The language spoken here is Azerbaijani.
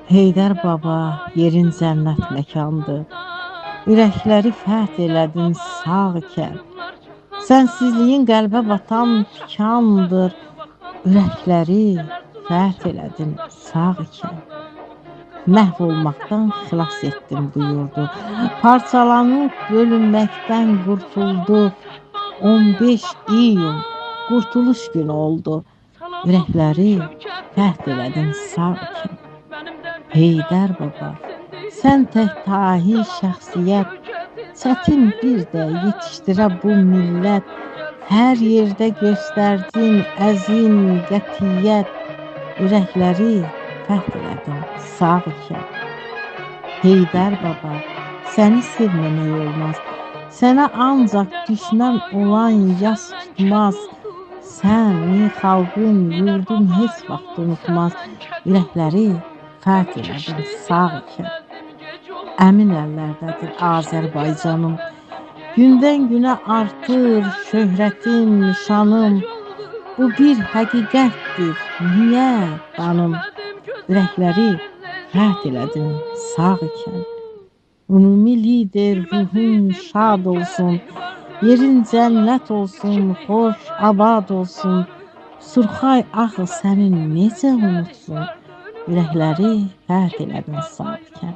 Heydər baba, yerin cənnət məkandır. Ürəkləri fəth elədin sağ ikən. Sənsizliyin qəlbə batan tikandır. Ürəkləri fəth elədin sağ ikən. Məhv olmaqdan xilas etdim bu yurdu. Parçalanıb bölünməkdən qurtulduq. 15 iyun qurtuluş günü oldu. Ürəkləri fəth elədin sağ ikən. Heydər baba, sən tək tahi şəxsiyyət, çətin bir də yetişdirə bu millət. Hər yerdə göstərdin əzim, qətiyyət, ürəkləri fəth elədin sağ ikən. Heydər baba, səni sevməmək olmaz, sənə ancaq düşmən olan yas tutmaz. Səni xalqın, yurdun heç vaxt unutmaz, ürəkləri fəth elədin sağ ikən. Əmin əllərdədir Azərbaycanım, gündən günə artır şöhrətim, şanım. Bu bir həqiqətdir, niyə qanım, ürəkləri fəth elədin sağ ikən. Ümumi lider ruhun şad olsun, yerin cənnət olsun, xoş, abad olsun. Surxay axı sənin necə unutsun, ürəkləri fəth elədin sağ ikən.